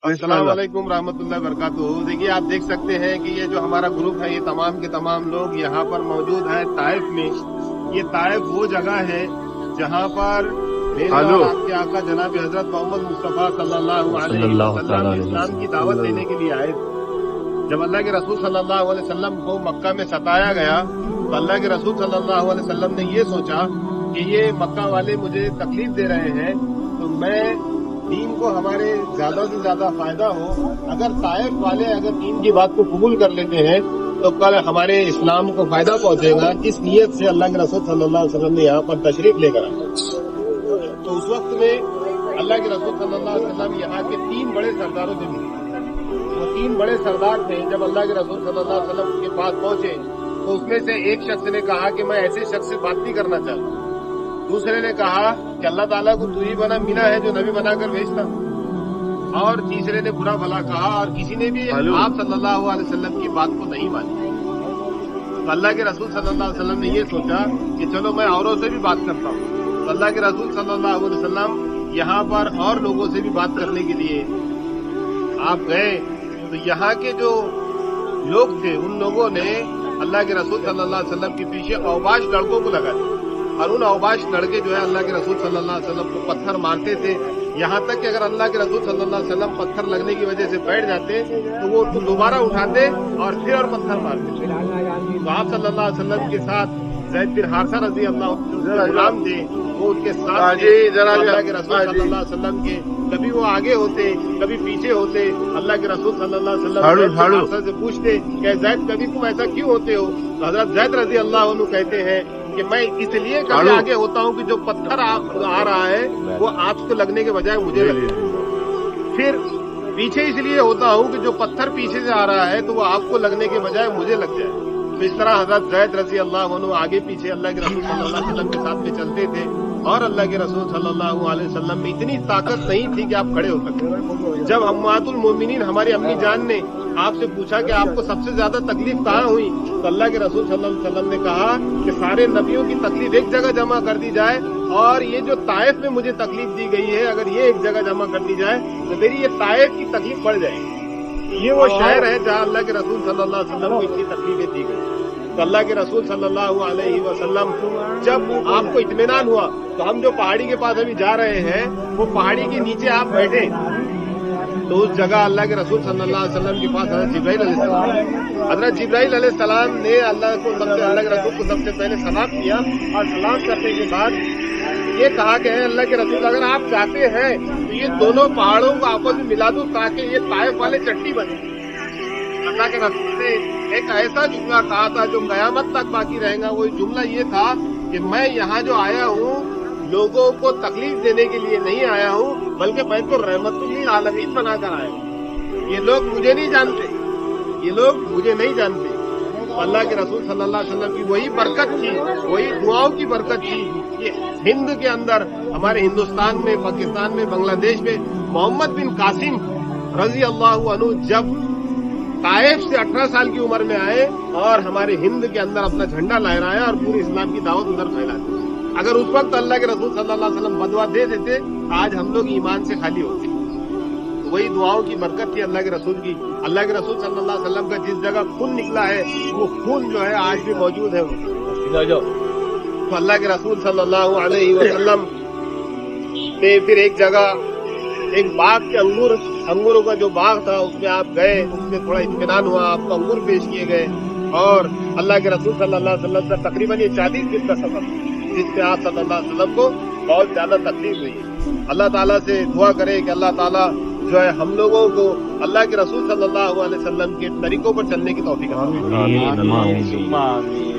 अस्सलाम वालेकुम रहमतुल्लाहि वबरकातुहू। देखिए, आप देख सकते हैं कि ये जो हमारा ग्रुप है, ये तमाम के तमाम लोग यहाँ पर मौजूद है ताइफ में। ये ताइफ वो जगह है जहाँ पर आपके आका जनाब हजरत मोहम्मद मुस्तफा सल्लल्लाहु अलैहि वसल्लम इस्लाम की दावत देने के लिए आए। जब अल्लाह के रसूल सल्लल्लाहु अलैहि वसल्लम को मक्का में सताया गया तो अल्लाह के रसूल सल्लल्लाहु अलैहि वसल्लम ने ये सोचा कि ये मक्का वाले मुझे तकलीफ दे रहे हैं, तो मैं दीन को हमारे ज्यादा से ज्यादा फायदा हो, अगर ताइफ वाले अगर दीन की बात को कबूल कर लेते हैं तो कल हमारे इस्लाम को फायदा पहुंचेगा। इस नियत से अल्लाह के रसूल सल्लल्लाहु अलैहि वसल्लम ने यहाँ पर तशरीफ लेकर आए। तो उस वक्त में अल्लाह के रसूल सल्लल्लाहु अलैहि वसल्लम यहाँ के 3 बड़े सरदारों से मिले। वो 3 बड़े सरदार थे। जब अल्लाह के रसूल सल्लल्लाहु अलैहि वसल्लम के पास पहुंचे तो उसमें से एक शख्स ने कहा कि मैं ऐसे शख्स से बात नहीं करना चाहता। दूसरे ने कहा कि अल्लाह ताला को तू ही बना मिला है जो नबी बनाकर भेजता। और तीसरे ने बुरा भला कहा और किसी ने भी आप सल्लल्लाहु अलैहि वसल्लम की बात को नहीं मानी। तो अल्लाह के रसूल सल्लल्लाहु अलैहि वसल्लम ने ये सोचा कि चलो मैं औरों से भी बात करता हूँ। तो अल्लाह के रसूल सल्लल्लाहु अलैहि वसल्लम यहाँ पर और लोगों से भी बात करने के लिए आप गए। तो यहाँ के जो लोग थे उन लोगों ने अल्लाह के रसूल सल्लल्लाहु अलैहि वसल्लम के पीछे अवबाश लड़कों को लगा दिया और उन अवबाश लड़के जो है अल्लाह के रसूल सल्लल्लाहु अलैहि वसल्लम को पत्थर मारते थे। यहाँ तक कि अगर अल्लाह के रसूल सल्लल्लाहु अलैहि वसल्लम पत्थर लगने की वजह से बैठ जाते तो वो उसको दोबारा उठाते और फिर और पत्थर मारते। तो आप सल्लल्लाहु अलैहि वसल्लम के साथ ज़ैद बिन हारिसा रज़ी अल्लाह गुलाम थे, वो उनके साथ अल्लाह के रसूल सल्लल्लाहु अलैहि वसल्लम के कभी वो आगे होते कभी पीछे होते। अल्लाह के रसूल सल्लल्लाहु अलैहि वसल्लम से पूछते कि ज़ैद कभी तुम ऐसा क्यों होते हो? तो हज़रत ज़ैद रज़ी अल्लाह अन्हु कहते हैं कि मैं इसलिए कभी आगे होता हूँ कि जो पत्थर आ रहा है वो आपको लगने के बजाय मुझे लगे। फिर पीछे इसलिए होता हूँ कि जो पत्थर पीछे से आ रहा है तो वो आपको लगने के बजाय मुझे लग जाए। तो इस तरह हज़रत ज़ैद रज़ी अल्लाह अन्हु आगे पीछे अल्लाह के रसूल सल्लल्लाहु अलैहि वसल्लम के साथ में चलते थे और अल्लाह के रसूल सल्लल्लाहु अलैहि वसल्लम में इतनी ताकत नहीं थी कि आप खड़े हो सकते। जब उम्महातुल मोमिनीन हमारी अम्मी जान ने आपसे पूछा कि आपको सबसे ज्यादा तकलीफ कहाँ हुई, तो अल्लाह के रसूल सल्लल्लाहु अलैहि वसल्लम ने कहा कि सारे नबियों की तकलीफ एक जगह जमा कर दी जाए और ये जो ताइफ में मुझे तकलीफ दी गई है अगर ये एक जगह जमा कर दी जाए तो मेरी ये ताइफ की तकलीफ बढ़ जाएगी। ये वो शहर है जहाँ अल्लाह के रसूल सल्लल्लाहु अलैहि वसल्लम को इतनी तकलीफें दी गई। तो अल्लाह के रसूल सल्लल्लाहु अलैहि वसल्लम जब आपको इत्मीनान हुआ तो हम जो पहाड़ी के पास अभी जा रहे हैं वो पहाड़ी के नीचे आप बैठे तो उस जगह अल्लाह के रसूल सल्लल्लाहु अलैहि वसल्म के पास हज़रत जिब्राइल अलैहिस्सलाम ने अल्लाह के रसूल को सबसे पहले सलाम किया और सलाम करने के बाद ये कहा कि अल्लाह के रसूल अगर आप चाहते हैं तो ये दोनों पहाड़ों को आपस में मिला दो ताकि ये ताइफ वाले चट्टी बने। अल्लाह के रसूल ने एक ऐसा जुमला कहा था जो कयामत तक बाकी रहेगा। वो जुमला ये था कि मैं यहाँ जो आया हूँ लोगों को तकलीफ देने के लिए नहीं आया हूँ बल्कि मैं तो रहमतुल आलमीन बनाकर आया हूँ। ये लोग मुझे नहीं जानते, ये लोग मुझे नहीं जानते। अल्लाह के रसूल सल्लल्लाहु अलैहि वसल्लम की वही बरकत थी, वही दुआओं की बरकत थी। ये हिंद के अंदर हमारे हिंदुस्तान में, पाकिस्तान में, बांग्लादेश में मोहम्मद बिन कासिम रज़ी अल्लाह अन्हु जब ताइफ से 18 साल की उम्र में आए और हमारे हिंद के अंदर अपना झंडा लहराया और पूरी इस्लाम की दावत उधर फैला दी। अगर उस वक्त अल्लाह के रसूल सल्लल्लाहु अलैहि वसल्लम बदवा दे देते आज हम लोग ईमान से खाली होते। तो वही दुआओं की बरकत थी अल्लाह के रसूल की। अल्लाह के रसूल सल्लल्लाहु अलैहि वसल्लम का जिस जगह खून निकला है वो खून जो है आज भी मौजूद है। तो अल्लाह के रसूल सल्लल्लाहु अलैहि वसल्लम ने फिर एक जगह एक बाग के अंगूरों का जो बाग था उसमें आप गए, उसमें थोड़ा इत्मीनान हुआ, आपको अंगूर पेश किए गए और अल्लाह के रसूल सल्लल्लाहु अलैहि वसल्लम से तकरीबन ये 40 दिन का सफर जिससे आप सल्लल्लाहु अलैहि वसल्लम को बहुत ज्यादा तकलीफ हुई। अल्लाह ताला से दुआ करे कि अल्लाह ताला जो है हम लोगों को अल्लाह के रसूल सल्लल्लाहु अलैहि वसल्लम के तरीकों पर चलने की तौफीक अता फरमाए।